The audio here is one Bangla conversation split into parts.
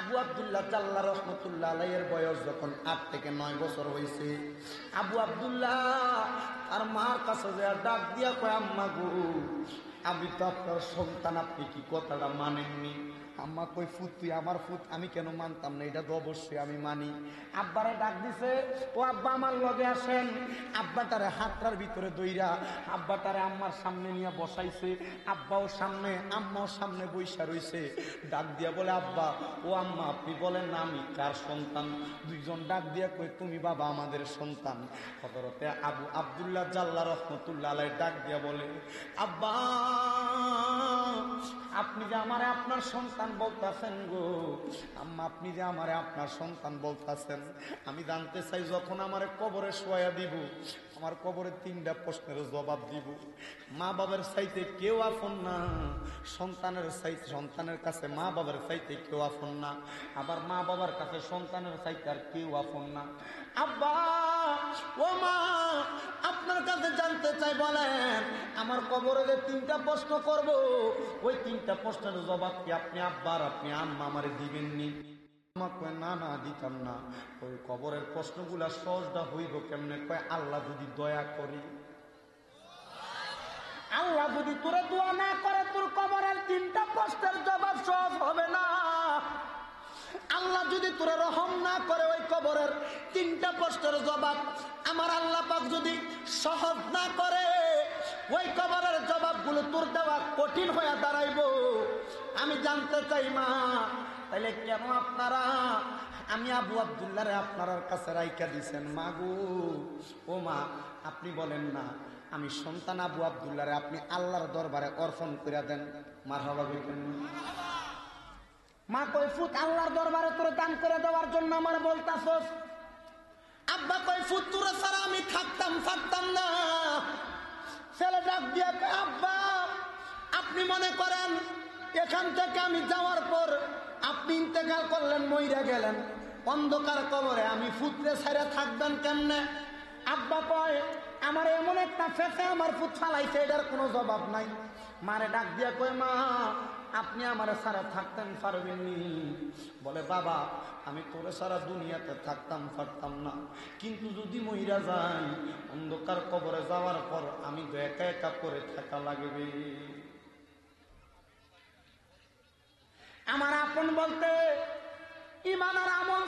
আবু আব্দুল্লাহ জাল্লা রহমতুল্লাহ আলাইহির বয়স যখন 8 থেকে 9 বছর হয়েছে, আবু আব্দুল্লাহ আর মার কাছে যা ডাক দিয়া কয়, আম্মা গো, আমি তো আপনার সন্তান, আপনি কি কথাটা মানেননি? আম্মা কই, ফুত তুই আমার ফুত, আমি কেন মানতাম না? এটা তো অবশ্যই আমি মানি। আব্বারে ডাক দিছে, ও আব্বা আমার লগে আসেন। আব্বাটারে হাতটার ভিতরে দইরা আব্বাটারে আম্মার সামনে নিয়ে বসাইছে। আব্বাও সামনে, আম্মাও সামনে বইসা রইছে। ডাক দিয়া বলে, আব্বা ও আম্মা, আপনি বলেন না আমি কার সন্তান? দুইজন ডাক দিয়া কই, তুমি বাবা আমাদের সন্তান। হযরতে আবু আব্দুল্লাহ জাল্লা রহমতুল্লাহ আলাইহি ডাক দিয়া বলে, আব্বা আপনি যে আমারে আপনার সন্তান বলতেছেন গো, আম্মা আপনি যে আমারে আপনার সন্তান বলতেছেন, আমি জানতে চাই যখন আমারে কবরে শোয়া দিব, আমার কবরে 3টা প্রশ্নের জবাব দিব। মা বাবার চাইতে কেউ আপন না, সন্তানের কাছে মা বাবার চাইতে কেউ আপন না, আবার মা বাবার কাছে সন্তানের চাইতে আর কেউ আপন না। আব্বা ও মা, আপনার কাছে জানতে চাই, বলেন আমার কবরে যে 3টা প্রশ্ন করব, ওই 3টা প্রশ্নের জবাব কি আপনি আব্বা আর আপনি আম্মা আমারে দিবেননি? না না, দিতাম না। ওই কবরের প্রশ্নগুলা সহজটা হইব কেমনে? কয়, আল্লাহ যদি দয়া করি, আল্লাহ যদি তোরে দোয়া না করে, তোর কবরের 3টা প্রশ্নের জবাব সহজ হবে না। আল্লাহ যদি তোরে রহম না করে, ওই কবরের 3টা প্রশ্নের জবাব আমার আল্লাহ পাক যদি সহজ না করে, ওই কবরের জবাবগুলো তোর দেওয়া কঠিন হয়ে দাঁড়াইব। আমি জানতে চাই মা, তাইলে কেন আপনারা আমি আবু আব্দুল্লাহরে আপনার কাছে রাইখা দিছেন? মা গো, ও মা, আপনি বলেন না আমি সন্তান আবু আব্দুল্লাহরে আপনি আল্লাহর দরবারে অর্পণ করে দেন। মারহাবা বলেন। মা কই, ফুত আল্লাহর দরবারে তোরে দান করে দেওয়ার জন্য আমার বলতাছস? আব্বা কই, ফুত তোরে ছাড়া আমি থাকতাম পারতাম না। ছেলে ডাক দিয়া কয়, আব্বা আপনি মনে করেন এখান থেকে আমি যাওয়ার পর আপনি ইন্তেকাল করলেন, মইরা গেলেন অন্ধকার কবরে, আমি ফুতরে ছেড়ে থাকবেন কেমনে? আব্বা কয়, আমার এমন একটা ফেসে আমার ফুত ফালাইছে, এটার কোনো জবাব নাই। মারে ডাক দিয়া কয়, মা আপনি আমার সারা থাকতেন পারবেননি? বলে, বাবা আমি তোরে সারা দুনিয়াতে থাকতাম পারতাম না, কিন্তু যদি মহিরা যাই অন্ধকার কবরে যাওয়ার পর আমি তো একা একা করে থাকা লাগবে। আমার আপন বলতে ইমান আর আমল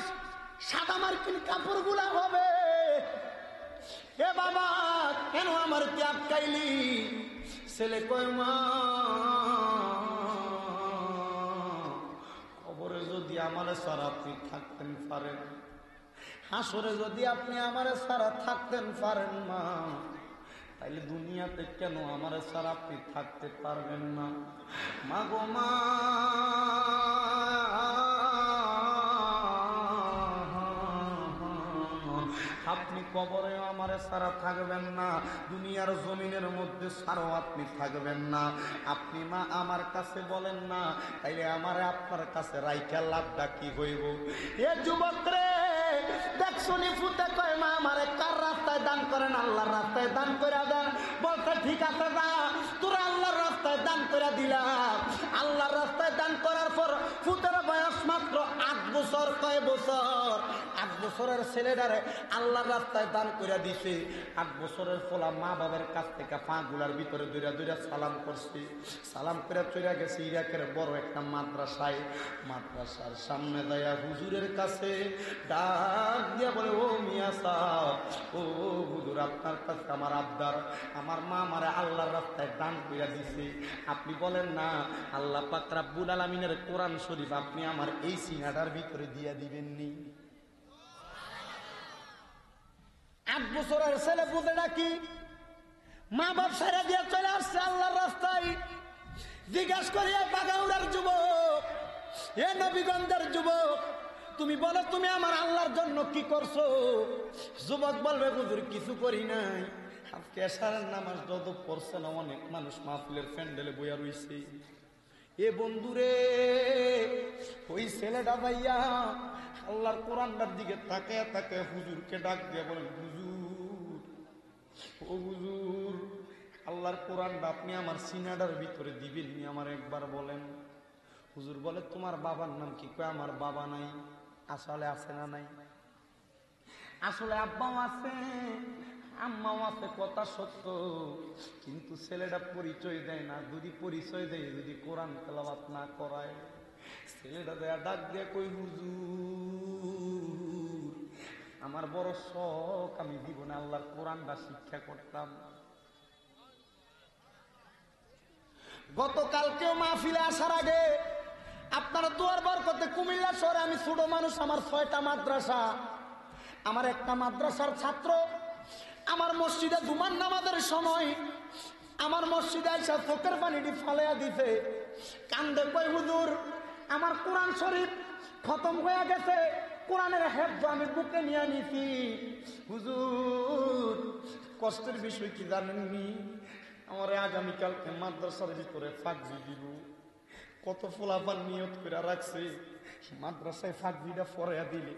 সাদা মার্কিন কাপড় গুলা হবে। এ বাবা কেন আমার কে আটকাইলি? ছেলে কয়, মা কবরে যদি আমার সারা আপনি থাকতেন পারেন, হাসরে যদি আপনি আমার সারা থাকতেন পারেন মা, তাইলে দুনিয়াতে কেন আমার সারা আপনি থাকতে পারবেন না? মা গো মা, আপনি কবরে আমার সারা থাকবেন না, দুনিয়ার জমিনের মধ্যে সারাও আপনি থাকবেন না। আপনি মা আমার কাছে বলেন না, তাইলে আমারে আপনার কাছে রাইখা লাভটা কি হইব? এ যুবক রে, দেখছনি ফুটে কয়, মা আমারে কার রাস্তায় দান করেন? আল্লাহর রাস্তায় দান করে দেন। বলতে, ঠিক আছে না, তোরা আল্লাহর রাস্তায় দান করে দিলাম। আল্লাহর রাস্তায় দান করার পর ফুটের বয়স মাত্র 8 বছর। কয় বছর? 8 বছরের ছেলেটারে আল্লাহর রাস্তায় দান করে দিছে। 8 বছরের ফলা মা বাবার কাছ থেকে পা গুলার ভিতরে দূরা দূরা সালাম করছে। সালাম করে চলে গেছে ইরাকের বড় একটা মাদ্রাসায়। মাদ্রাসার সামনে দায়া হুজুরের কাছে ডাক দিয়া বলে, ও মিয়া সাহেব, ও হুজুর, আপনার কাছে আমার আবদার, আমার মা আমারে আল্লাহর রাস্তায় দান করে দিছে, আপনি বলেন না আল্লাহ পাক রব্বুল আলামিনের কোরআন শরীফ আপনি আমার এই সিনাটার ভিতরে দিয়ে দিবেননি? 8 বছরের ছেলে বুঝে নাকি মা বাপ ছেড়ে দিয়ে চলে আসছে আল্লাহর রাস্তায়। জিজ্ঞাসা করিয়া বাগাউড়ার যুবক, এ নবীগঞ্জের যুবক, তুমি বলো তুমি আমার আল্লাহর জন্য কি করছো? যুবক বলবে, হুজুর কিছু করি নাই, আজকে এশারের নামাজ যত পড়ছে না, অনেক মানুষ মাহফিলের প্যান্ডেলে বইয়া রইছে। এ বন্ধুরে, ওই ছেলেটা ভাইয়া আল্লাহর কোরআনটার দিকে তাকায় তাকায় হুজুরকে ডাক দিয়ে বলেন, হুজুর, ও হুজুর, আল্লাহর কোরআনটা আপনি আমার সিনাডার ভিতরে দিবেননি? আমার একবার বলেন। হুজুর বলে তোমার বাবার নাম কি? কয় আমার বাবা নাই। আসলে আছে না নাই? আসলে আব্বাও আছে আম্মাও আছে, কথা সত্য, কিন্তু ছেলেটা পরিচয় দেয় না। যদি পরিচয় দেয়, যদি কোরআন তেলাওয়াত না করায়, ছেলেটা দেয়া ডাক দিয়ে কই হুজুর আমার বড় শখ, আমি জীবনে আল্লাহর কোরআনটা শিক্ষা করতাম। গতকালকেও মাহফিলে আসার আগে আপনারা দুয়ার বরকতে কুমিল্লা শহরে, আমি ছোট মানুষ, আমার 6টা মাদ্রাসা, আমার একটা মাদ্রাসার ছাত্র আমার মসজিদে জুমার নামাজের সময় আমার মসজিদে এসে চোখের পানিটি ফালাইয়া দিছে, কান্দে কই হুজুর আমার কোরআন শরীফ খতম হয়ে গেছে, কোরআনের হেফজ আমি বুকে নিয়ে নিছি। হুজুর কষ্টের বিষয় কি জানেননি? আমার আগামীকালকে মাদ্রাসার ভিতরে ফাঁকজি দিব। কত ফোলাপান নিয়ত করে রাখছে মাদ্রাসায় ফাঁকরিটা পরাইয়া দিলে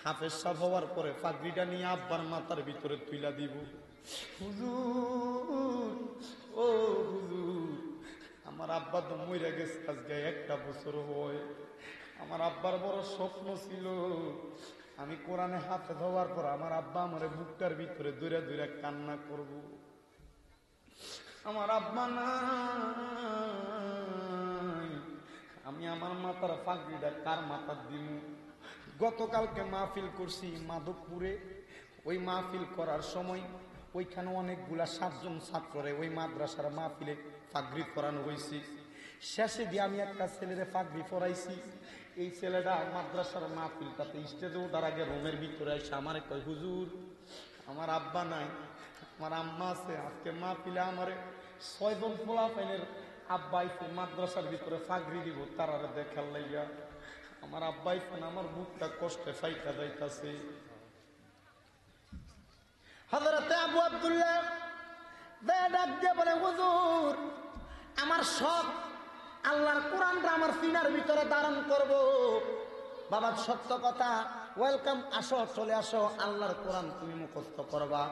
হাফেজ সাহেব হওয়ার পরে ফাঁকরিটা নিয়ে আব্বার মাথার ভিতরে তুইলা দিব। হুজুর ও হুজুর, আমার আব্বা তো মইরা গেছে আজকে 1টা বছর হয়। আমার আব্বার বড় স্বপ্ন ছিল আমি কোরআনে হাফেজ হওয়ার পর আমার আব্বা আমার বুকটার ভিতরে দূরে দূরে কান্না করব। আমার আব্বা নাই, আমি আমার মাথার ফাঁকরিটা কার মাথার দিব? গতকালকে মাহফিল করছি মাধবপুরে। ওই মাহফিল করার সময় ওইখানে অনেকগুলা 7 জন ছাত্ররে ওই মাদ্রাসার মাহফিলে ফাঁকরি পরানো হয়েছে। শেষে দিয়ে আমি একটা ছেলেরে ফাঁকরি পরাইছি। এই ছেলেটা মাদ্রাসার মাহফিলটাতে স্টেজে ওঠার আগে রুমের ভিতরে এসে আমারে কয় হুজুর আমার আব্বা নাই, আমার আম্মা আছে, আজকে মাহফিলে আমার 6 জন পোলাপাইনের আব্বাইছে মাদ্রাসার ভিতরে ফাঁকরি দিব, তারা দেখার লাইয়া আমার আব্বাইছেন। আমার বুকটা কষ্টে ফাইকা যাইতাছে। হযরত আবু আব্দুল্লাহ ডাক দিয়ে বলে হুজুর আমার শখ আল্লাহর কোরআনটা আমার সিনার ভিতরে ধারণ করব। বাবা সত্য কথা, ওয়েলকাম, আসো চলে আসো, আল্লাহর কোরআন তুমি মুখস্থ করবা।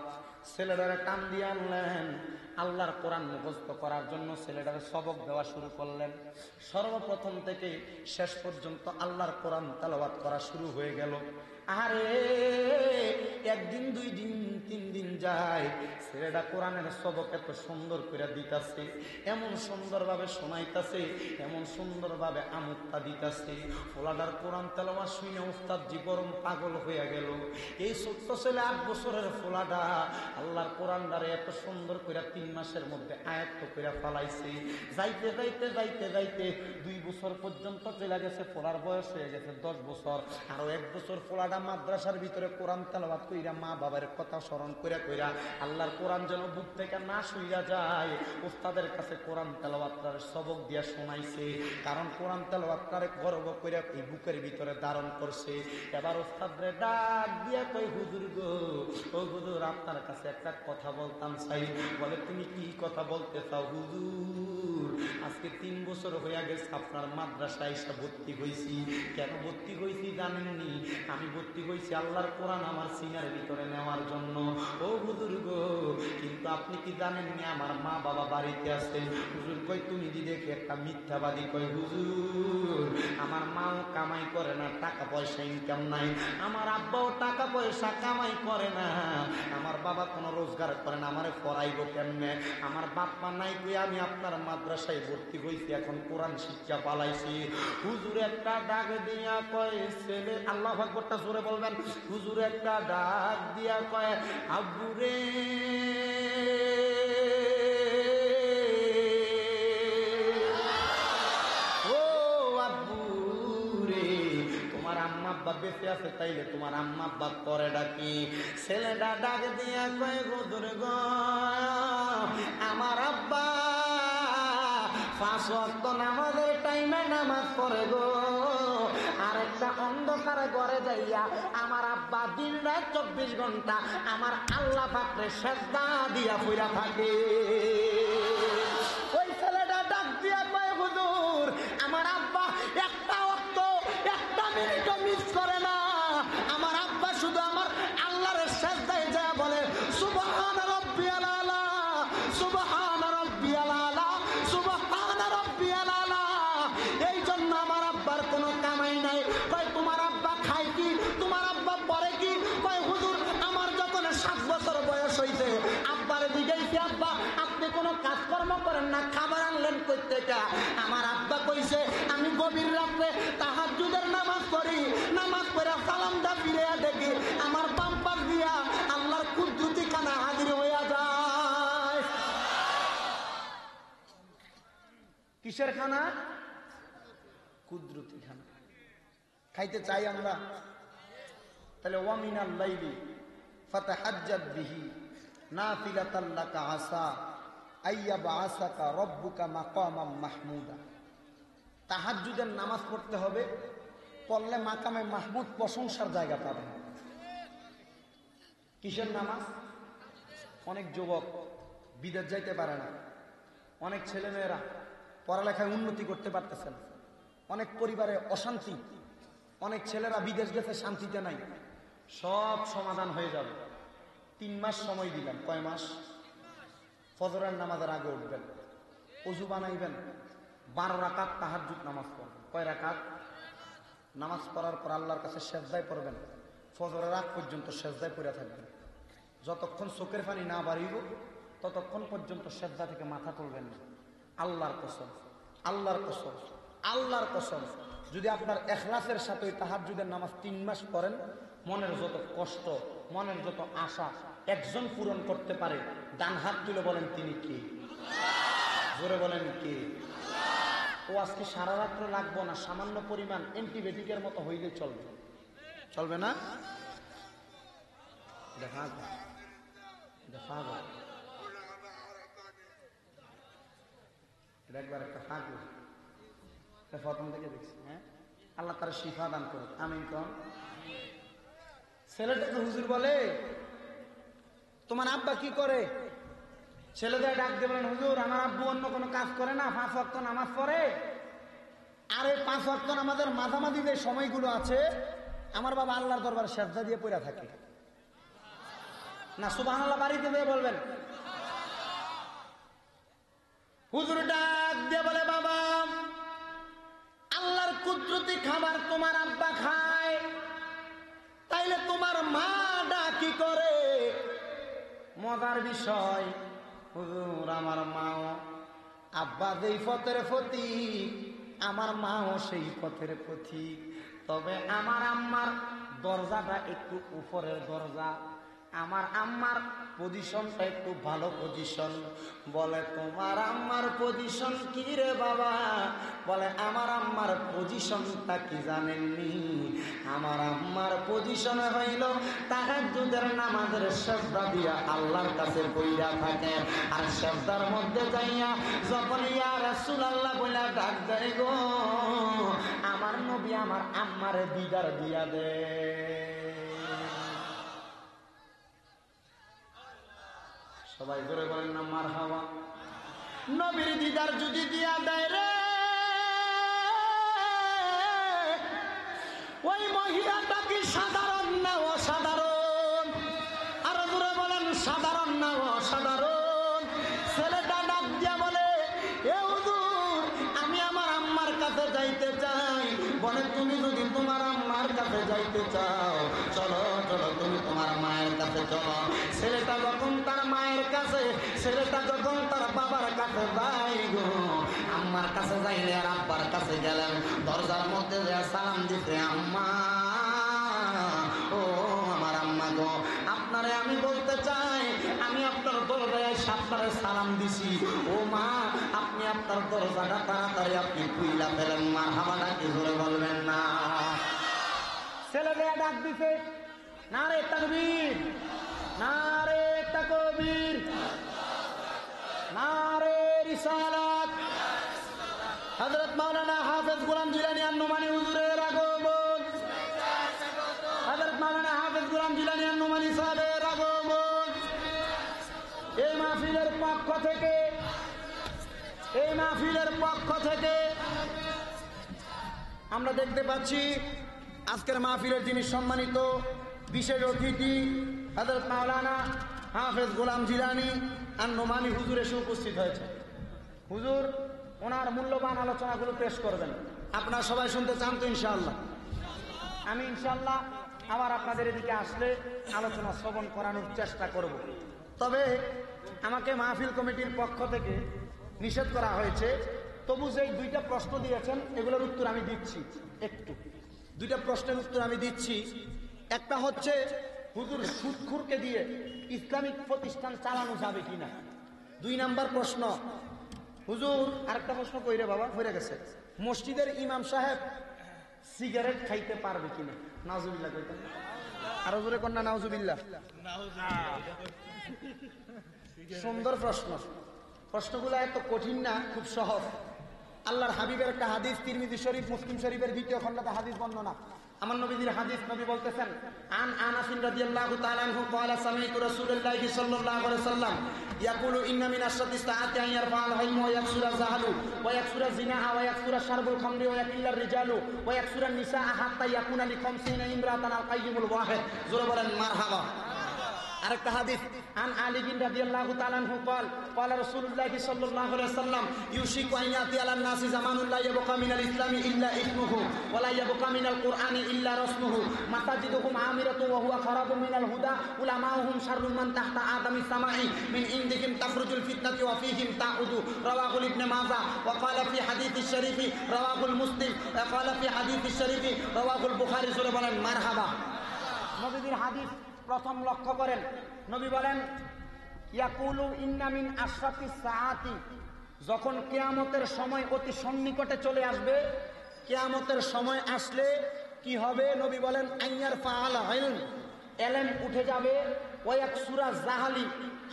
ছেলেটারে টান দিয়ে আনলেন, আল্লাহর কোরআন মুখস্থ করার জন্য ছেলেটারে সবক দেওয়া শুরু করলেন। সর্বপ্রথম থেকে শেষ পর্যন্ত আল্লাহর কোরআন তেলাওয়াত করা শুরু হয়ে গেল। আরে 1 দিন 2 দিন 3 দিন যায়, ছেলেটা কোরআনের সবক এত সুন্দর করে দিতাছে, এমন সুন্দরভাবে শোনাইতাছে, এমন সুন্দরভাবে আমুকটা দিতাছে। ফোলাডার কোরআন তেলাওয়াত শুনে উস্তাদ জি গরম পাগল হয়ে গেল। এই ছোট্ট ছেলে 8 বছরের ফোলাডা আল্লাহর কোরআনটারে এত সুন্দর করে 3 মাসের মধ্যে আয়ত্ত করে ফলাইছে। যাইতে যাইতে যাইতে যাইতে 2 বছর পর্যন্ত চলে গেছে, ফোলার বয়স হয়ে গেছে 10 বছর। আরো 1 বছর ফোলাডা মাদ্রাসার ভিতরে কোরআন তেলাওয়াত কইরা মা বাবার কথা স্মরণ কইরা কইরা আল্লাহর কোরআন যেন বুক থেকে না শুইয়া যায়, উস্তাদের কাছে কোরআন তেলাওয়াতটার সবক দিয়া শোনাইছে। কারণ কোরআন তেলাওয়াতটারে গর্ব কইরা এই বুকের ভিতরে ধারণ করছে। এবার উস্তাদরে ডাক দিয়া কই হুজুর গো, ও হুজুর আপনার কাছে একটা কথা বলতাম চাই। বলে তুমি কি কথা বলতে চাও? হুজুর আজকে 3 বছর হয়ে গেছে আপনার মাদ্রাসায় এসে ভর্তি হয়েছি। কেন ভর্তি হয়েছি জানেননি? আমি ভর্তি হয়েছি আল্লাহর কোরআন আমার সিনার ভিতরে নেওয়ার জন্য। ও হুজুর গো, কিন্তু আপনি কি জানেননি আমার মা বাবা বাড়িতে আছে? হুজুর কই তুমি দি দেখি একটা মিথ্যাবাদী। কই হুজুর আমার মাও কামাই করে না, টাকা পয়সা ইনকাম নাই, আমার আব্বাও টাকা পয়সা কামাই করে না, আমার বাবা কোনো রোজগার করে না, আমারে পড়াইব কেমনে? আমার বাপ মা নাই কই আমি আপনার মাদ্রাসায় ভর্তি হয়েছি, এখন কোরআন শিক্ষা পালাইছি। হুজুর একটা ডাক দিয়া কয় ছেলে, আল্লাহু আকবারটা জোরে বলবেন। হুজুর একটা ডাক দিয়া কয় আব্বু রে, ও আব্বু রে, তোমার আম্মা আব্বা বেঁচে আছে তাইলে তোমার আম্মা আব্বা করে ডাকি। ছেলেটা ডাক দিয়া কয় হুজুর গো, আমার আব্বা 5 ওয়াক্ত নামাজের টাইমে নামাজ পড়ে গো, আর একটা অন্ধকার ঘরে যাইয়া আমার আব্বা দিন রাত 24 ঘন্টা আমার আল্লাহ পাকরে সেজদা দিয়া পইরা থাকে। ওই ছেলেটা ডাক দিয়া কয় হুজুর আমার আব্বা একটা ওয়াক্ত একটা মিনিটও মিস করে না, আমার আব্বা শুধু আমার আল্লাহর সেজদায় যায় বলে সুবহান রাব্বিয়াল আলা, সুবহান রাব্বিয়াল আলা, সুবহান রাব্বিয়াল আলা। এই জন্য আমার করেন না, খাবার আনলেন কই থেকে? আমার আব্বা কইছে আমি গভীর রাত্রে তাহাজ্জুদের নামাজ পড়ি, নামাজ পড়ে সালামটা ফিরে দেখি আমার বাম পাশ দিয়া আল্লাহর কুদরতি খানা হাজির হইয়া যায়। কিসের খানা? কুদরতি খানা। খাইতে চাই আমরা, তাহলে ওয়ামিনাল লাইলি ফাতাহাজ্জাদ বিহি নাফিলাতান লাকা আসা আইয়াবআসাকা রাব্বুকা মাকামাম মাহমুদা। তাহাজ্জুদের নামাজ পড়তে হবে, পড়লে মাকামে মাহমুদ প্রশংসার জায়গা পাবেন। কিসের নামাজ? অনেক যুবক বিদেশ যাইতে পারে না, অনেক ছেলেমেয়েরা পড়ালেখায় উন্নতি করতে পারতেছে না, অনেক পরিবারে অশান্তি, অনেক ছেলেরা বিদেশ গেছে শান্তিতে নাই। সব সমাধান হয়ে যাবে। 3 মাস সময় দিলাম। কয় মাস? ফজরের নামাজের আগে উঠবেন, ওযু বানাইবেন, 12 রাকাত তাহাজ্জুদ নামাজ পড়বেন। কয় রাকাত? নামাজ পড়ার পর আল্লাহর কাছে সেজদায় পড়বেন, ফজরের আগ পর্যন্ত সেজদায় পড়ে থাকবেন। যতক্ষণ চোখের পানি না বাড়িব ততক্ষণ পর্যন্ত সেজদা থেকে মাথা তুলবেন না। আল্লাহর কসম, আল্লাহর কসম, আল্লাহর কসম, যদি আপনার ইখলাসের সাথে তাহাজ্জুদের নামাজ 3 মাস পড়েন, মনের যত কষ্ট, মনের যত আশা একজন পূরণ করতে পারে। ডান হাত তুলে বলেন তিনি কে? জোরে বলেন কে? ও আজকে সারা রাত্র লাগবো না, সামান্য পরিমাণ অ্যান্টিবায়োটিকের মতো হইলে চলবে। চলবে না? দেখা দেখা একবার একটা ফাঁকু প্রথম থেকে দেখছি। হ্যাঁ, আল্লাহ তার শিফা দান করুক, আমিন কম। ছেলেটাকে হুজুর বলে তোমার আব্বা কি করে? ছেলেদের ডাক দিয়ে বলেন হুজুর আমার আব্বু অন্য কোনো কাজ করে না, 5 ওয়াক্ত নামাজ পড়ে। আর এই 5 ওয়াক্ত নামাজের মাঝামাঝি যে সময়গুলো আছে আমার বাবা আল্লাহর দরবারে সেজদা দিয়ে পড়ে থাকে। না সুবহানাল্লাহ বাড়িতে দিয়ে বলবেন। হুজুর ডাক দিয়ে বলে বাবা আল্লাহর কুদরতি খাবার তোমার আব্বা খায়, তাইলে তোমার মা কি করে? মজার বিষয় হুজুর আমার মাও আব্বা যেই পথের পথিক আমার মাও সেই পথের পথিক, তবে আমার আম্মার দরজাটা একটু উপরের দরজা, আমার আম্মার পজিশনটা একটু ভালো পজিশন। বলে তোমার আম্মার পজিশন কি রে বাবা? বলে আমার আম্মার পজিশনটা কি জানেননি? আমার আম্মার পজিশন হইল তাহাজ্জুদের নামাজের সেজদা দিয়া আল্লাহর কাছে বইরা থাকে, আর সেজদার মধ্যে যাইয়া যখন ইয়া রাসূলুল্লাহ বইলা ডাক দেয় গো আমার নবী আমার আম্মারে দিদার দিয়া দে। সবাই জোরে বলেন না মারহাবা। নবীর দিদার যদি দিয়া দেয় রে ওই মহিলাটা কি সাধারণ না অসাধারণ? আর জোরে বলেন সাধারণ না অসাধারণ? ছেলেটা ডাক দিয়া বলে এ হুজুর আমি আমার আম্মার কাছে যাইতে চাই। বলে তুমি যদি তোমার আম্মার কাছে যাইতে চাও চলো চলো তুমি তোমার মায়ের কাছে চলো। ছেলেটা যখন তার মায়ের কাছে, ছেলেটা যখন তার বাবার কাছে যাই গো, আম্মার কাছে যাইলে আর আব্বার কাছে গেলেন, দরজার মধ্যে সালাম দিতে আম্মা ও আমার আম্মা গো আপনারে আমি বলতে চাই আমি আপনার দরজায় আপনারে সালাম দিছি। ও মা আপনি আপনার দরজাটা তাড়াতাড়ি আপনি খুইলা ফেলেন। মারহাবাটা কি জোরে বলবেন না? ছেলেটা ডাক দিছে নারে তাকবীর, নারে তাকবীর, নারে রিসালাত। হযরত মাওলানা হাফেজ গোলাম জিলানী আন-নুমানী হুজুরের আগমন, হযরত মাওলানা হাফেজ গোলাম জিলানী আন-নুমানী সাহেবের আগমন। এই মাহফিলের পক্ষ থেকে, এই মাহফিলের পক্ষ থেকে আমরা দেখতে পাচ্ছি আজকের মাহফিলের যিনি সম্মানিত বিশেষ অতিথি হযরত মাওলানা হাফেজ গোলাম জিলানী আন-নুমানী হুজুর এসে উপস্থিত হয়েছে। হুজুর ওনার মূল্যবান আলোচনাগুলো পেশ করবেন। আপনারা সবাই শুনতে চান তো? ইনশাআল্লাহ আমি ইনশাআল্লাহ আবার আপনাদের এদিকে আসলে আলোচনা শ্রবণ করানোর চেষ্টা করব। তবে আমাকে মাহফিল কমিটির পক্ষ থেকে নিষেধ করা হয়েছে, তবু যে দুইটা প্রশ্ন দিয়েছেন এগুলোর উত্তর আমি দিচ্ছি। একটু দুইটা প্রশ্নের উত্তর আমি দিচ্ছি। একটা হচ্ছে হুজুর সুদখোরকে দিয়ে ইসলামিক প্রতিষ্ঠান চালানো যাবে কিনা। 2 নাম্বার প্রশ্ন, হুজুর আরেকটা প্রশ্ন কইরে বাবা হয়ে গেছে, মসজিদের ইমাম সাহেব সিগারেট খাইতে পারবে কিনা। নাউজুবিল্লাহ কইতেন আরো জোরে কন্যা নাউজুবিল্লাহ। সুন্দর প্রশ্ন, প্রশ্নগুলো এত কঠিন না, খুব সহজ। আল্লাহর হাবিবের একটা হাদিস, তিরমিজি শরীফ, মুসলিম শরীফের 2য় খণ্ডতে হাদিস বর্ণনা। আমার নবীর হাদিস, নবী বলতেছেন, আন আনাস রাদিয়াল্লাহু তাআলা আনহু قال سمعت رسول الله صلى الله عليه وسلم يقول ان من اشرط الساعات ان يرفع العلم ويكثر الجهل ويكثر الزنا ويكثر شرب الخمر ويقل الرجال ويكثر النساء حتى يكون ل50 امراه القيم الواحد। জোরে বলেন মারহাবা। আরেকটা হাদিস, আন আলী বিন রাদিয়াল্লাহু তাআলা আনহু قال قال رسول الله صلى الله عليه وسلم يوشك ان ياتي على الناس زمان لا يبقى من الاسلام الا اسمه ولا يبقى من القران الا رسمه مساجدهم عامره وهو خراب من الهدى علماؤهم شر من تحت ادم السماء من عندهم تخرج الفتنه وفيهم تعود رواه ابن ماجه وقال في حديث الشريف رواه المسلم قال في حديث الشريف رواه البخاري। জোরে বলেন মারহাবা। নবীর হাদিস প্রথম লক্ষ্য করেন, নবী বলেন ইয়াকুলু ইন্না মিন আশরাতিস সাআতি, যখন কিয়ামতের সময় অতি সন্নিকটে চলে আসবে, কিয়ামতের সময় আসলে কি হবে, নবী বলেন আইয়ার ফাআল ইলম, ইলম উঠে যাবে, ওয়ায়াকসুরা জাহালি,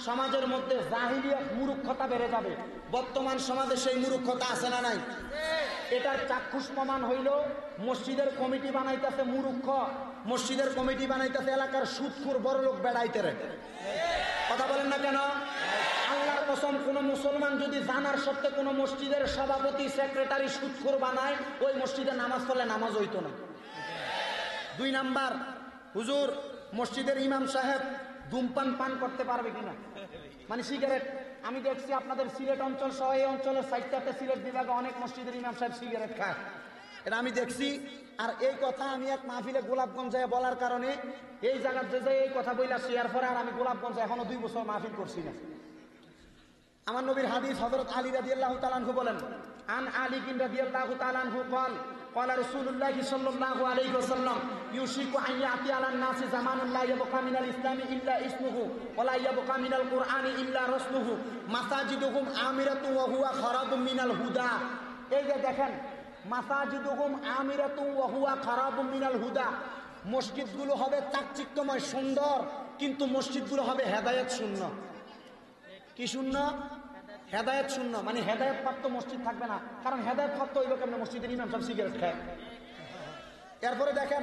সমাজের মধ্যে জাহিলিয়াত মূর্খতা বেড়ে যাবে। বর্তমান সমাজে সেই মূর্খতা আছে না নাই? এটার চাক্ষুষ প্রমাণ হইল মসজিদের কমিটি বানাইতেছে মূর্খ, মসজিদের কমিটি বানাইতেছে এলাকার সুদখোর বড়লোক বেড়াইতে রে। কথা বলেন না কেন? আল্লাহর কসম, কোন মুসলমান যদি জানার সত্ত্বে কোন মসজিদের সভাপতি সেক্রেটারি সুদখোর বানায়, ওই মসজিদে নামাজ পড়লে নামাজ হইতো না। 2 নাম্বার, হুজুর মসজিদের ইমাম সাহেব ধূমপান পান করতে পারবে কিনা, মানে সিগারেট। আমি দেখছি আপনাদের সিলেট অঞ্চল সহ এই অঞ্চলের 60টাতে সিলেট বিভাগে অনেক মসজিদের ইমাম সাহেব সিগারেট খায়, এটা আমি দেখছি। আর এই কথা আমি এক মাহফিলে গোলাপগঞ্জে বলার কারণে এই জায়গার যে এই কথা বইলা শেয়ার পরে আর আমি গোলাপগঞ্জে এখনো 2 বছর মাহফিল করছি না। আমার নবীর হাদিস, হযরত আলী রাদিয়াল্লাহু তাআলা আনহু বলেন, আন আলী রাদিয়াল্লাহু তাআলা আনহু قال قال رسول الله صلى الله عليه وسلم يوشك ان ياتي على الناس زمان لا يبقى من الاسلام الا اسمه ولا يبقى من القران الا رسمه مساجدهم عامره وهو خراب من الهدى। এই যে দেখেন, মাসাজিদুহুম আমিরাতুন ওয়া হুয়া খারাবুম মিনাল হুদা, মসজিদগুলো হবে চাকচিক্যময় সুন্দর, কিন্তু মসজিদগুলো হবে হেদায়েত শূন্য। কি শূন্য? হেদায়েত শূন্য, মানে হেদায়েত প্রাপ্ত মসজিদ থাকবে না। কারণ হেদায়েত প্রাপ্ত হইল কেমন? মসজিদের ইমাম সাহেব সিগারেট খায়। এরপরে দেখেন,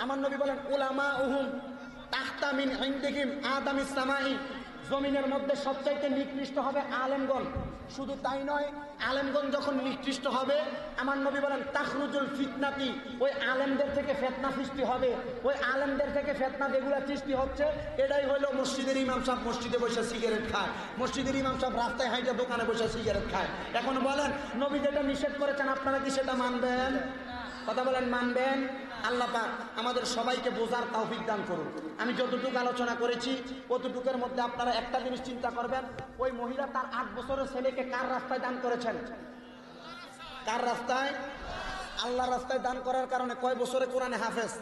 আমার নবী বলেন উলামাউহুম তাহতা মিন ইনদিহিম আদামিস সামাই, জমিনের মধ্যে সবচাইতে নিকৃষ্ট হবে আলেমগণ। শুধু তাই নয়, আলেমগণ যখন নিকৃষ্ট হবে, আমার নবী বলেন তাখরুজুল ফিতনাতি, ওই আলেমদের থেকে ফিতনা সৃষ্টি হবে। ওই আলেমদের থেকে ফিতনা যেগুলো সৃষ্টি হচ্ছে, এটাই হলো মসজিদের ইমাম সাহেব মসজিদে বসে সিগারেট খায়, মসজিদের ইমাম সাহেব রাস্তায় হাইটে দোকানে বসে সিগারেট খায়। এখন বলেন, নবী যেটা নিষেধ করেছেন আপনারা কি সেটা মানবেন? কথা বলেন, মানবেন? আল্লাহ পাক আমাদের সবাইকে বোঝার তৌফিক দান করুন। আমি যতটুকু আলোচনা করেছি অতটুকুর মধ্যে আপনারা একটা জিনিস চিন্তা করবেন, ওই মহিলা তার 8 বছরের ছেলেকে কার রাস্তায় দান করেছেন? কার রাস্তায়? আল্লাহর রাস্তায় দান করার কারণে কয় বছরে কোরআনে হাফেজ?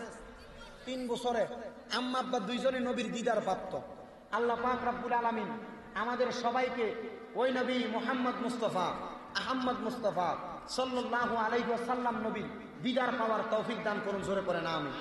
3 বছরে। আম্মা আব্বা দুইজনে নবীর দিদার প্রাপ্ত। আল্লাহ পাক রব্বুল আলামিন আমাদের সবাইকে ওই নবী মুহাম্মদ মুস্তাফা আহমদ মুস্তাফা সাল্লাল্লাহু আলাইহি ওয়াসাল্লাম নবীর দিদার পাওয়ার তৌফিক দান করুন। জোরে পড়েন আমিন।